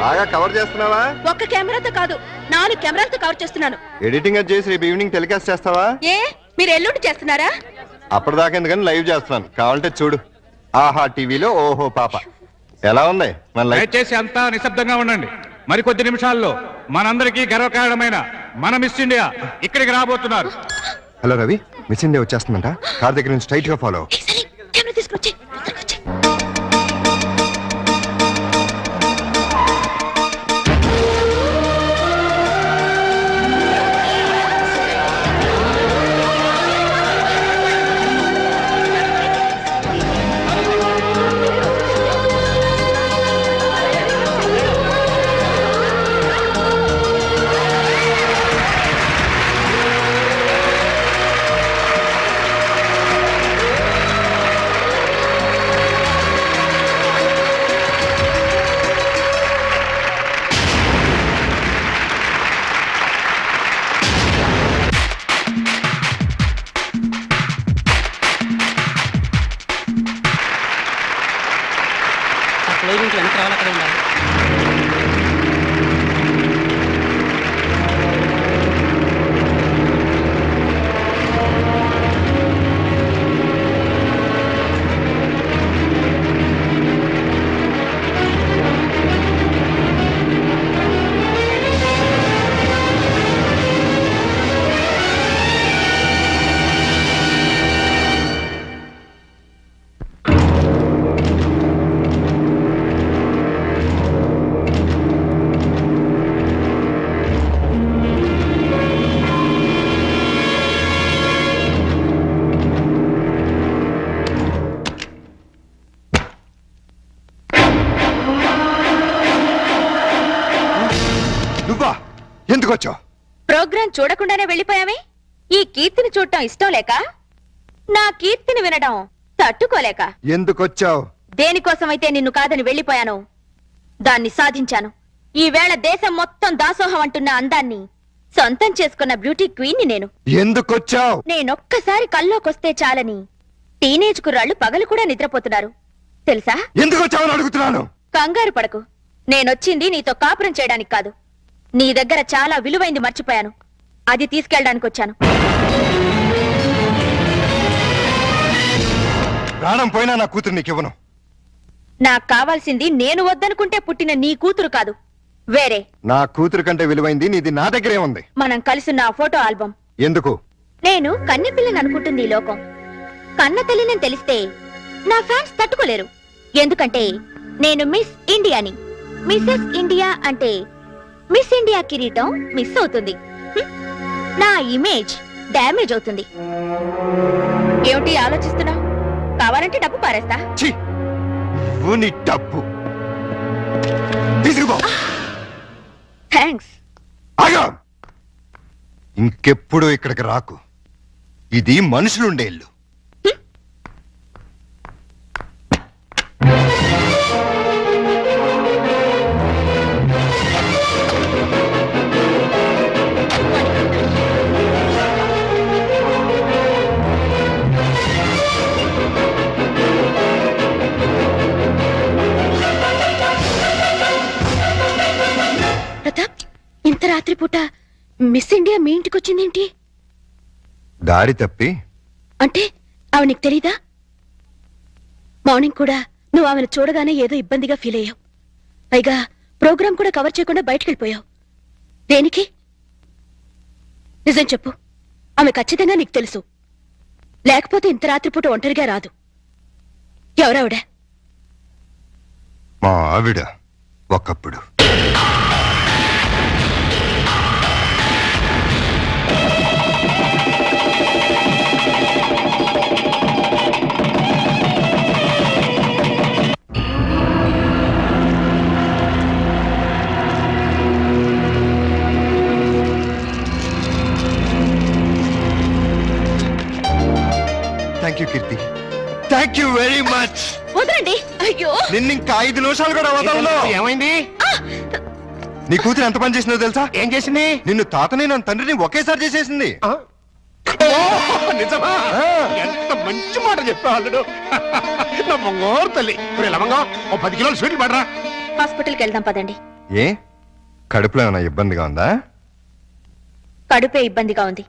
బాగా కవర్ చేస్తున్నావా? ఒక్క కెమెరాతో కాదు 4 కెమెరాలతో కవర్ చేస్తున్నాను. ఎడిటింగ్ అది చేసి రేపు ఈవినింగ్ టెలికాస్ట్ చేస్తావా? ఏ మీరు ఎల్లుండి చేస్తున్నారా? అప్పటిదాకా ఎందుకని లైవ్ చేస్తున్నాను, కావాలంటే చూడు. ఆహా టీవీలో ఓహో పాప. ఎలా ఉంది మన లైవ్? దయచేసి అంతా నిశ్శబ్దంగా ఉండండి. మరికొద్ది నిమిషాల్లో మనందరికీ గర్వకారణమైన మన మిస్ ఇండియా ఇక్కడికి రాబోతున్నారు. హలో రవి, మిస్ ఇండియా వచ్చేస్తుందంట. కార్ దగ్గర నుంచి స్ట్రైట్ గా ఫాలో. కెమెరా తీసుకొచ్చి క్లోజింగ్ వెనక రావాలి, అక్కడ ఉండాలి. నువ్వా? ఎందుకు వచ్చావు? ప్రోగ్రాం చూడకుండానే వెళ్ళిపోయావే. ఈ కీర్తిని చూడటం ఇష్టం లేక, నా కీర్తిని వినడం తట్టుకోలేక. ఎందుకు వచ్చావు? దేనికోసమైతే నిన్ను కాదని వెళ్ళిపోయాను, దాన్ని సాధించాను. ఈ వేళ దేశం మొత్తం దాసోహం అంటున్న అందాన్ని సొంతం చేసుకున్న బ్యూటీ క్వీన్ ని నేను. ఎందుకు వచ్చావు? నేనొక్కసారి కల్లోకొస్తే చాలని టీనేజ్ కుర్రాళ్ళు పగలు కూడా నిద్రపోతున్నారు తెలుసా? ఎందుకు వచ్చావని అడుగుతున్నాను. కంగారు పడకు, నేనొచ్చింది నీతో కాపురం చేయడానికి కాదు. నీ దగ్గర చాలా విలువైంది మర్చిపోయాను, అది తీసుకెళ్ళడానికి వచ్చాను. ప్రాణం పోయినా నా కూతురు నీకివ్వను. నాకు కావాల్సింది నేను వద్దనుకుంటే పుట్టిన నీ కూతురు కాదు, వేరే. నా కూతురు కంటే విలువైంది నీది నా దగ్గరే ఉంది. మనం కలిసిన ఆ ఫోటో ఆల్బమ్. ఎందుకు? నేను కన్నెపిల్లని అనుకుంటుంది ఈ లోకం. కన్న తల్లిని తెలిస్తే నా ఫ్యాన్స్ తట్టుకోలేరు. ఎందుకంటే నేను మిస్ ఇండియాని. మిస్సెస్ ఇండియా అంటే మిస్ ఇండియా కిరీటం మిస్ అవుతుంది, నా ఇమేజ్ డ్యామేజ్ అవుతుంది. ఏమిటి ఆలోచిస్తున్నావు? కావాలంటే డబ్బు పారేస్తా. ఛీ! నువ్వు నీ డబ్బు తీసుకుపో. థ్యాంక్స్. ఆగా! ఇంకెప్పుడు ఇక్కడికి రాకు. ఇది మనుషులుండే ఇల్లు. ప్రతాప్, ఇంత రాత్రిపూట మిస్ ఇండియా మీ ఇంటికి వచ్చిందేంటి? దారి తప్పి. అంటే ఆమె నీకు తెలీదా? మార్నింగ్ కూడా నువ్వు ఆమెను చూడగానే ఏదో ఇబ్బందిగా ఫీల్ అయ్యావు. పైగా ప్రోగ్రాం కూడా కవర్ చేయకుండా బయటకు వెళ్ళిపోయావు. దేనికి? నిజం చెప్పు, ఆమె ఖచ్చితంగా నీకు తెలుసు. లేకపోతే ఇంత రాత్రిపూట ఒంటరిగా రాదు. ఎవరావిడ? మా ఆవిడ ఒకప్పుడు. Thank you Keerthi, thank you very much. వదలండి. అయ్యో, నిన్ను ఇంకా 5 నిమిషాలు కూడా వదలను. ఏమైంది? నీ కూతురు ఎంత పని చేసిందో తెలుసా? ఏం చేసింది? నిన్ను తాతని నన్ను తండ్రిని ఒకేసారి చేసేసింది. నిజమా? ఎంత మంచి మాట చెప్పావు అల్లుడు. నా బంగారు తల్లి. లవంగా 10 కిలోలు స్వీట్లు పడరా. హాస్పిటల్కి వెళ్దాం పదండి. ఏ కడుపులో ఏమైనా ఇబ్బందిగా ఉందా? కడుపే ఇబ్బందిగా ఉంది.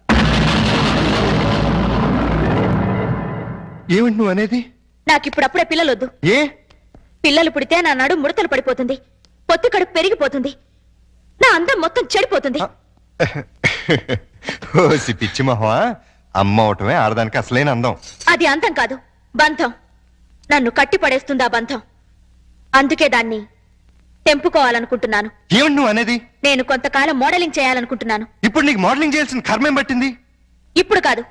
ఏమిటి నువ్వు అనేది? నాకిప్పుడప్పుడే పిల్లలొద్దు. ఏ పిల్లలు పుడితే నా నడు ముడతలు పడిపోతుంది, పొత్తి కడుపు పెరిగిపోతుంది, నా అందం మొత్తం చెడిపోతుంది. ఓసి పిచ్చి మొహమా, అమ్మ అవటమే ఆడదానికి అసలైన అందం. అది అందం కాదు, బంధం. నన్ను కట్టి పడేస్తుంది ఆ బంధం. అందుకే దాన్ని తెంపుకోవాలనుకుంటున్నాను. ఏమిటి నువ్వు అనేది? నేను కొంతకాలం మోడలింగ్ చేయాలనుకుంటున్నాను. ఇప్పుడు నీకు మోడలింగ్ చేయాల్సిన కర్మేం పట్టింది? ఇప్పుడు కాదు,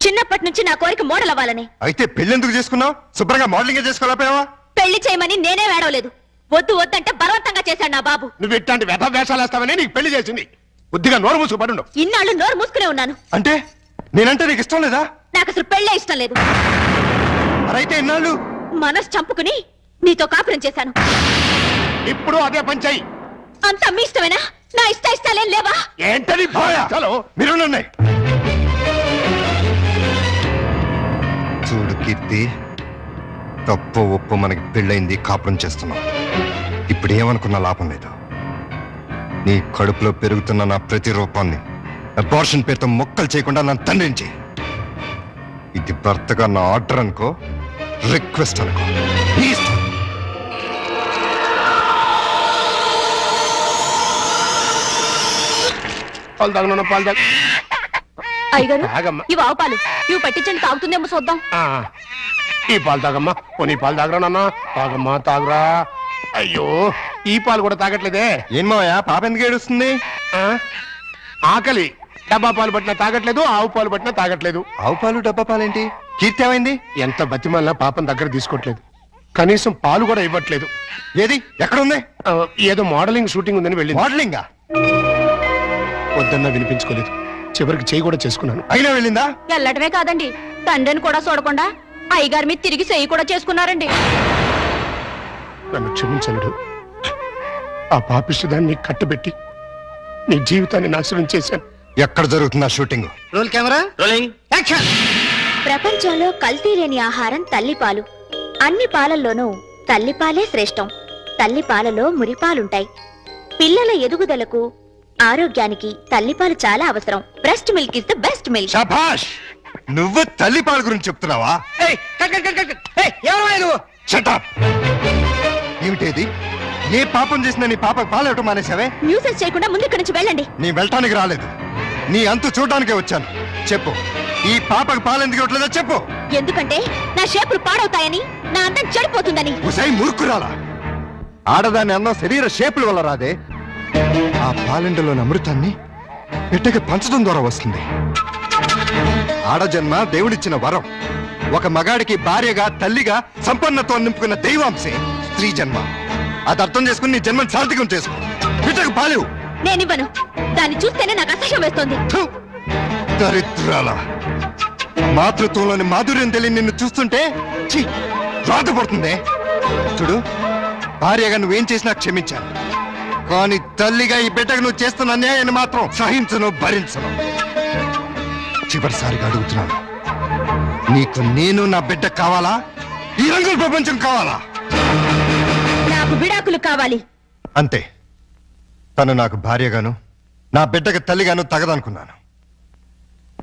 చిన్నప్పటి నుంచి నా కోరిక మోడల్ అవ్వాలని. అయితే పెళ్ళెందుకు చేసుకున్నావు? శుభ్రంగా మోడలింగ్ చేసుకోలేకపోయావా? పెళ్లి చేయమని నేనే వేడవలేదు, వద్దు వద్దంటే బలవంతంగా చేశాడు నా బాబు. నువ్వు ఇట్లాంటి వ్యధ వేషాలు వేస్తావని నీకు పెళ్లి చేసింది. బుద్ధిగా నోరు మూసుకు పడుండు. ఇన్నాళ్ళు నోరు మూసుకునే ఉన్నాను. అంటే నేనంటే నీకు ఇష్టం లేదా? నాకు అసలు పెళ్ళే ఇష్టం లేదు. మరైతే ఇన్నాళ్ళు మనసు చంపుకుని నీతో కాపురం చేశాను. ఇప్పుడు అదే పని చెయ్యి. అంతా మీ ఇష్టమేనా? నా ఇష్టాలేం లేవా? ఏంటని భోయా? చలో మీరు ఉన్నాయి. చూడు కీర్తి, తప్పు ఒప్పు మనకి పెళ్ళైంది, కాపురం చేస్తున్నాం. ఇప్పుడు ఏమనుకున్నా లాభం లేదు. నీ కడుపులో పెరుగుతున్న నా ప్రతి రూపాన్ని అబార్షన్ పేరుతో మొక్కలు చేయకుండా నా తండ్రిని చేయి. ఇది భర్తగా నా ఆర్డర్ అనుకో, రిక్వెస్ట్ అనుకో. ప్లీజ్. పాలు తాగను, పాలు తాగ. అయ్యగారు, తాగమ్మా. ఇవి ఆవు పాలు, ఇవి పట్టించండి, తాగుతుందేమో చూద్దాం. ఆ, ఈ పాలు తాగమ్మా. పోనీ పాలు తాగరా నాన్న? తాగమ్మా, తాగరా. అయ్యో, ఈ పాలు కూడా తాగట్లేదే. ఏం మావయ్య, పాప ఎందుకు ఏడుస్తుంది? ఆ? ఆకలి. డబ్బా పాలు పట్టినా తాగట్లేదు, ఆవు పాలు పట్టినా తాగట్లేదు. ఆవు పాలు డబ్బా పాలేంటి? కీర్తి ఏమైంది? ఎంత బతిమాలినా పాపం దగ్గర తీసుకోవట్లేదు. కనీసం పాలు కూడా ఇవ్వట్లేదు. ఏది ఎక్కడుంది? ఆ, ఏదో మోడలింగ్ షూటింగ్ ఉందని వెళ్ళింది. మోడలింగా? వద్దన్నా వినిపించుకోలేదు. చివరికి చేయి కూడా చేసుకున్నాను. అయినా వెళ్ళిందా? వెళ్ళటమే కాదండి, తండ్రిని కూడా చూడకుండా అయ్యగారి మీద తిరిగి చెయ్యి కూడా చేసుకున్నారండి. నన్ను క్షమించనుడు. ఆ పాపిష్టిదాన్ని కట్టబెట్టి నీ జీవితాన్ని నాశనం చేశాను. ఎక్కడ జరుగుతుందా shooting? Roll camera rolling action. ప్రపంచంలో కల్తీ లేని ఆహారం తల్లిపాలు. అన్ని పాలల్లోనూ తల్లిపాలే శ్రేష్టం. తల్లిపాలలో మురిపాలుంటాయి. పిల్లల ఎదుగుదలకు, ఆరోగ్యానికి తల్లిపాలు చాలా అవసరం. Breast milk is the best milk. శభాష్! నువ్వు తల్లి పాలు గురించి చెప్తున్నావా? షటప్! ఏమిటేది? ఏ పాపం చేసినా నీ పాపకు పాలు ఇవ్వటం మానేసావే? న్యూసెన్స్ చేయకుండా ముందు ఇక్కడి నుంచి వెళ్ళండి. నీ వెళ్ళటానికి రాలేదు, నీ అంతు చూడటానికే వచ్చాను. చెప్పు, ఈ పాపకు పాలు ఎందుకు ఇవ్వట్లేదో చెప్పు. ఎందుకంటే నా షేపులు పాడవుతాయని, నా అందం చెడిపోతుందని. ఉసై మూర్ఖురాలా! ఆడదాని అందం శరీర షేపుల వల్ల రాదే. ఆ పాలెండలోని అమృతాన్ని బిడ్డకి పంచడం ద్వారా వస్తుంది. ఆడజన్మ దేవుడిచ్చిన వరం. ఒక మగాడికి భార్యగా, తల్లిగా సంపన్నత్వం నింపుకున్న దైవాంశే స్త్రీ జన్మ. అది అర్థం చేసుకుని నీ జన్మని సార్థకం చేసుకో. బిడ్డకు పాలు. నేనివ్వను. దాన్ని చూస్తేనే నాకు అసహ్యం వేస్తుంది. థు! దరిద్రాల! మాతృత్వంలోని మాధుర్యం తెలియని నిన్ను చూస్తుంటే ఛీ, రాతపడుతుంది. చూడు, భార్యగా నువ్వేం చేసినా క్షమించాను, కానీ తల్లిగా ఈ బిడ్డకు నువ్వు చేస్తున్న అన్యాయాన్ని మాత్రం సహించను, భరించను. చివరిసారిగా అడుగుతున్నాను, నీకు నేను నా బిడ్డ కావాలా? ఈ రంగుల ప్రపంచం కావాలా? నాకు విడాకులు కావాలి. అంతే. తను నాకు భార్యగాను, నా బిడ్డకి తల్లిగాను తగదనుకున్నాను.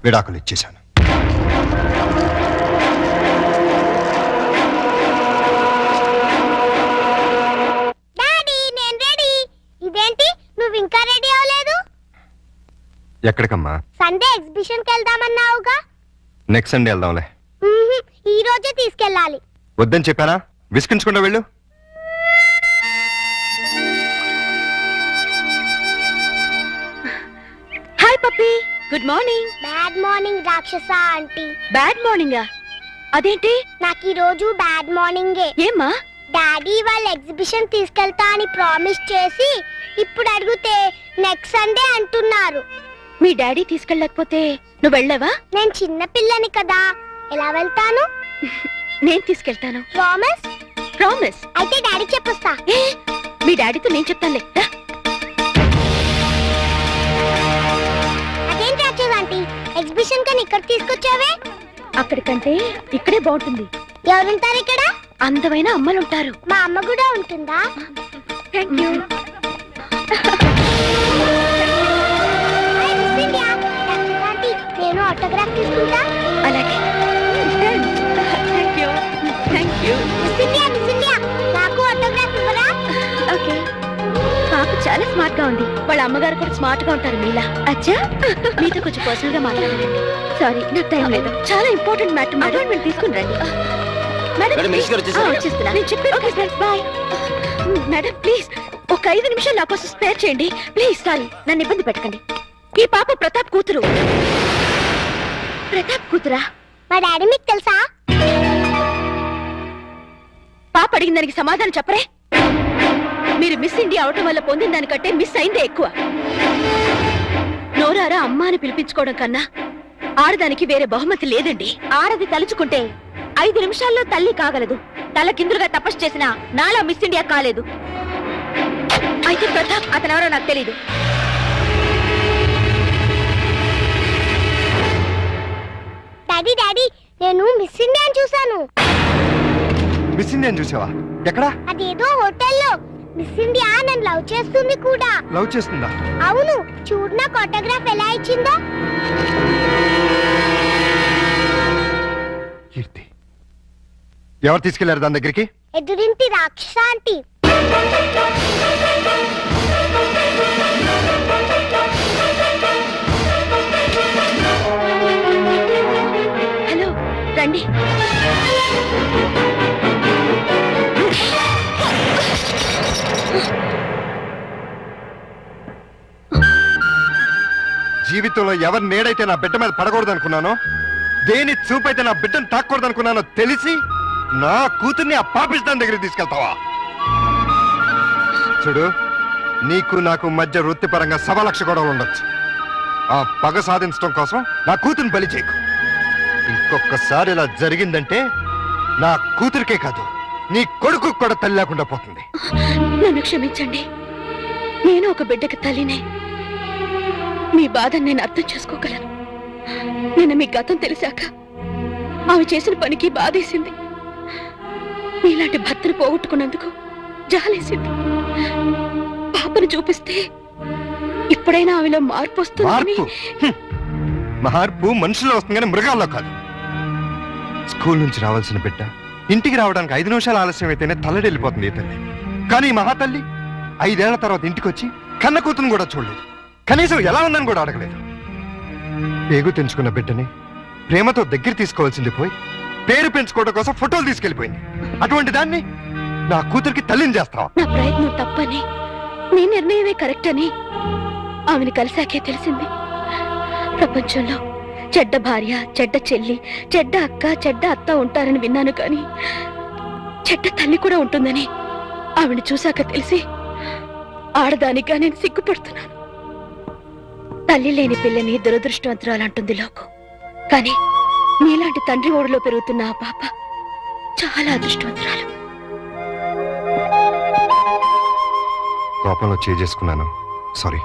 విడాకులు ఇచ్చేశాను. ఇదేంటి, నువ్వు ఇంకా రెడీ అవ్వలేదు? ఎక్కడికమ్మా? సండే ఎగ్జిబిషన్ కి వెళ్దామన్నావుగా. నెక్స్ట్ సండే వెళ్దాంలే. ఈ రోజే తీసుకెళ్ళాలి. వద్దని చెప్పానా? విసిగించకుండా వెళ్ళు. Hi puppy, good morning. Bad morning రాక్షస ఆంటీ. బ్యాడ్ మార్నింగా? అదేంటి? నాకు ఈ రోజు బ్యాడ్ మార్నింగే. ఏమ్మా? డాడీ వాళ్ళ ఎగ్జిబిషన్ తీసుకెళ్తా అని ప్రామిస్ చేసి ఇప్పుడు అడిగితే నెక్స్ట్ సండే అంటున్నారు. మీ డాడీ తీసుకెళ్ళకపోతే నువ్వు వెళ్ళావా? నేను చిన్న పిల్లని కదా, ఎలా వెళ్తాను? నేను తీసుకెళ్తాను. ప్రామిస్? ప్రామిస్. అయితే డాడీ చెప్పొస్తా. ఏ, మీ డాడీతో నేను చెప్తానులే. రా. అదేంటి రాక్షస ఆంటీ, ఎగ్జిబిషన్ కని ఇక్కడ తీసుకొచ్చావే? అక్కడికంటే ఇక్కడే బాగుంటుంది. ఎవరుంటారు ఇక్కడ? అందమైన అమ్మలుంటారు. మా అమ్మ కూడా ఉంటుందా? Thank you. Hi miss India. Aunty, నేను ఆటోగ్రాఫ్ తీసుకుంటా. అలాగే thank you thank you. Miss India, నాకు ఆటోగ్రాఫ్ ఇవ్వరా? ఓకే. పాప చాలా స్మార్ట్ గా ఉంది. వాళ్ళ అమ్మగారు కూడా స్మార్ట్ గా ఉంటారు మీలా. అచ్చా, మీతో కొంచెం పర్సనల్ గా మాట్లాడాలండి. సారీ, నాకు టైం లేదు. చాలా ఇంపార్టెంట్ మ్యాటర్. అపాయింట్మెంట్ తీసుకుని రండి. మేడం, వచ్చేస్తున్నా. నేను చెప్పాను. Okay sir, bye. Madam please ఒక 5 నిమిషాలు నా కోసం స్పేర్ చేయండి ప్లీజ్. సారీ, నన్ను ఇబ్బంది పెట్టకండి. ఈ పాప ప్రతాప్ కూతురు. ప్రతాప్ కూతురా? మా డాడీ మీకు తెలుసా? పాప అడిగిన దానికి సమాధానం చెప్పరే. మీరు మిస్ ఇండియా అవటం వల్ల పొందిన దానికంటే మిస్ అయిందే ఎక్కువ. నోరారా అమ్మ అని పిలిపించుకోవడం కన్నా ఆడదానికి వేరే బహుమతి లేదండి. ఆడది తలుచుకుంటే 5 నిమిషాల్లో తల్లి కాగలదు. తల కిందులుగా తపస్సు చేసిన నాలా మిస్ ఇండియా కాలేదు. అయితే ప్రతాప్ అతనెవరో నాకు తెలీదు. డాడీ, నేను మిస్ ఇండియాని చూసాను. మిస్ ఇండియన్ చూసావా? ఎక్కడా? అదేదో హోటల్లో. మిస్ ఇండియా నన్ను లవ్ చేస్తుంది కూడా. లవ్ చేస్తుందా? అవును, చూడు నాకు ఆటోగ్రాఫ్ ఎలా ఇచ్చిందో. కీర్తి ఎవరు తీసుకెళ్లారు దాని దగ్గరికి? ఎదురింటి రాక్షస ఆంటీ. హలో, రండి. జీవితంలో ఎవరి నేడైతే నా బిడ్డ మీద పడకూడదు అనుకున్నానో, దేని చూపైతే నా బిడ్డను తాకూడదు అనుకున్నానో తెలిసి నా కూతుర్ని ఆ పాపిస్తాన్ దగ్గరికి తీసుకెళ్తావా? చూడు, నీకు నాకు మధ్య వృత్తిపరంగా 1,00,000 గొడవలు ఉండొచ్చు. ఆ పగ సాధించడం కోసం నా కూతుర్ని బలి చేయకు. ఇంకొకసారి ఇలా జరిగిందంటే నా కూతురికే కాదు, నీ కొడుకు కూడా తల్లి లేకుండా పోతుంది. నన్ను క్షమించండి. నేను ఒక బిడ్డకి తల్లినే. మీ బాధను నేను అర్థం చేసుకోగలను. నిన్న మీ గతం తెలిసాక ఆమె చేసిన పనికి బాధేసింది. మీలాంటి భర్తను పోగొట్టుకున్నందుకు జాలేసింది. పాపను చూపిస్తే ఇప్పుడైనా ఆమెలో మార్పు వస్తుంది. మార్పు మార్పు మనుషుల్లో వస్తుంది కానీ మృగాల్లో కాదు. స్కూల్ నుంచి రావాల్సిన బిడ్డ ఇంటికి రావడానికి 5 నిమిషాలు ఆలస్యం అయితేనే తల్లడిల్లిపోతుంది ఈ తల్లి. కానీ ఈ మహాతల్లి 5 ఏళ్ల తర్వాత ఇంటికి వచ్చి కన్న కూతురుని కూడా చూడలేదు. కనీసం ఎలా ఉందని కూడా అడగలేదు. పేగు తెంచుకున్న బిడ్డని ప్రేమతో దగ్గర తీసుకోవాల్సింది పోయి పేరు పెంచుకోవడం కోసం ఫోటోలు తీసుకెళ్లిపోయింది. అటువంటి దాన్ని నా కూతురికి తల్లిని చేస్తావా? నా ప్రయత్నం తప్పని, నీ నిర్ణయమే కరెక్ట్ అని ఆమెను కలిసాకే తెలిసింది. ప్రపంచంలో చెడ్డ భార్య, చెడ్డ చెల్లి, చెడ్డ అక్క, చెడ్డ అత్త ఉంటారని విన్నాను, కానీ చెడ్డ తల్లి కూడా ఉంటుందని ఆవిడ చూశాక తెలిసి ఆడదానిగా నేను సిగ్గుపడుతున్నాను. తల్లి లేని పిల్లని దురదృష్టవంతురాలంటుంది లోకం. కానీ మీలాంటి తండ్రి ఓడిలో పెరుగుతున్న ఆ పాప చాలా అదృష్టవంతురాలు. కోపంలో చేసుకున్నాను, సారీ.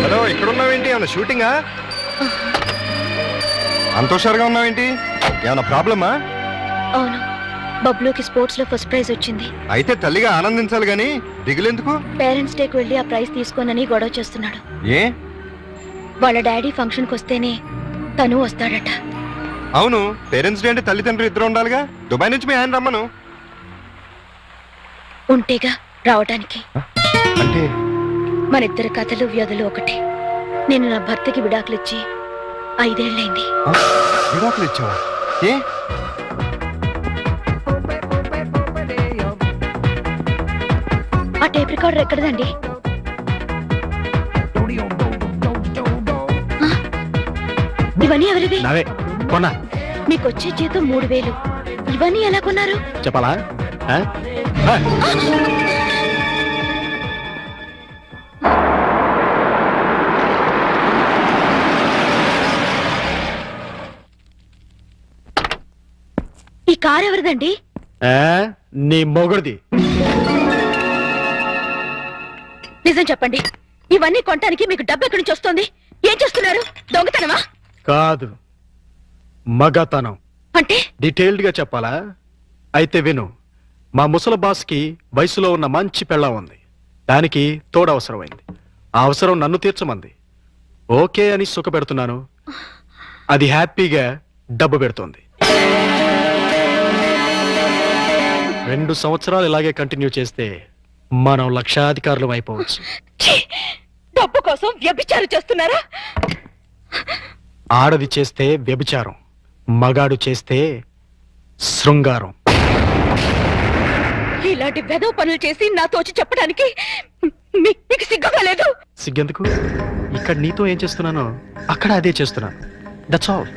హలో, ఇక్కడ ఉన్నావేంటి? ఏమన్నా షూటింగా? అంత హుషారుగా ఉన్నావేంటి? ఏమన్నా ప్రాబ్లమా? అవును, బబ్లూకి స్పోర్ట్స్ లో ఫస్ట్ ప్రైజ్ వచ్చింది. అయితే తల్లిగా ఆనందించాలి గాని దిగులెందుకు? పేరెంట్స్ డేకి వెళ్ళి ఆ ప్రైజ్ తీసుకోనని గొడవ చేస్తున్నాడు. ఏ? వాళ్ళ డాడీ ఫంక్షన్ కి వస్తేనే తను వస్తాడట. అవును, పేరెంట్స్ డే అంటే తల్లిదండ్రులు ఇద్దరు ఉండాలిగా. దుబాయ్ నుంచి మీ ఆయన రమ్మను. ఉంటేగా రావడానికి. అంటే మన ఇద్దరి కథలు వ్యాధులు ఒకటే. నేను నా భర్తకి విడాకులిచ్చి 5 ఏళ్ళైంది. విడాకులు ఇచ్చావా? ఏ? ఆ టేప్ రికార్డర్ ఎక్కడదండి? ఆ? ఇవన్నీ ఎవరివి? నావే కొన్నా. మీకు వచ్చే జీతం 3000. ఇవన్నీ ఎలా కొన్నారు? చెప్పాలా? ఆ? ఆ. ఈ కార్ ఎవరిదండి? ఆ? నీ మొగుడిది. నిజం చెప్పండి, ఇవన్నీ కొనడానికి మీకు డబ్బు ఎక్కడి నుంచి వస్తుంది? ఏం చేస్తున్నారు? దొంగతనమా? కాదు, మగతనం. అంటే డీటెయిల్డ్ గా చెప్పాలా? అయితే విను. మా ముసల బాస్కి వయసులో ఉన్న మంచి పెళ్ళం ఉంది. దానికి తోడు అవసరమైంది. ఆ అవసరం నన్ను తీర్చమంది. ఓకే అని సుఖ పెడుతున్నాను. అది హ్యాపీగా డబ్బు పెడుతోంది. 2 సంవత్సరాలు ఇలాగే కంటిన్యూ చేస్తే మనం లక్షాధికారులు అయిపోవచ్చు. ఛీ! డబ్బు కోసం వ్యభిచారం చేస్తున్నారా? ఆడది చేస్తే వ్యభిచారం, మగాడు చేస్తే శృంగారం. ఇలాంటి వెధవ పనులు చేసి నాతో వచ్చి చెప్పడానికి మీకు సిగ్గుగా లేదు? సిగ్గెందుకు? ఇక్కడ నీతో ఏం చేస్తున్నానో అక్కడ అదే చేస్తున్నాను. That's all.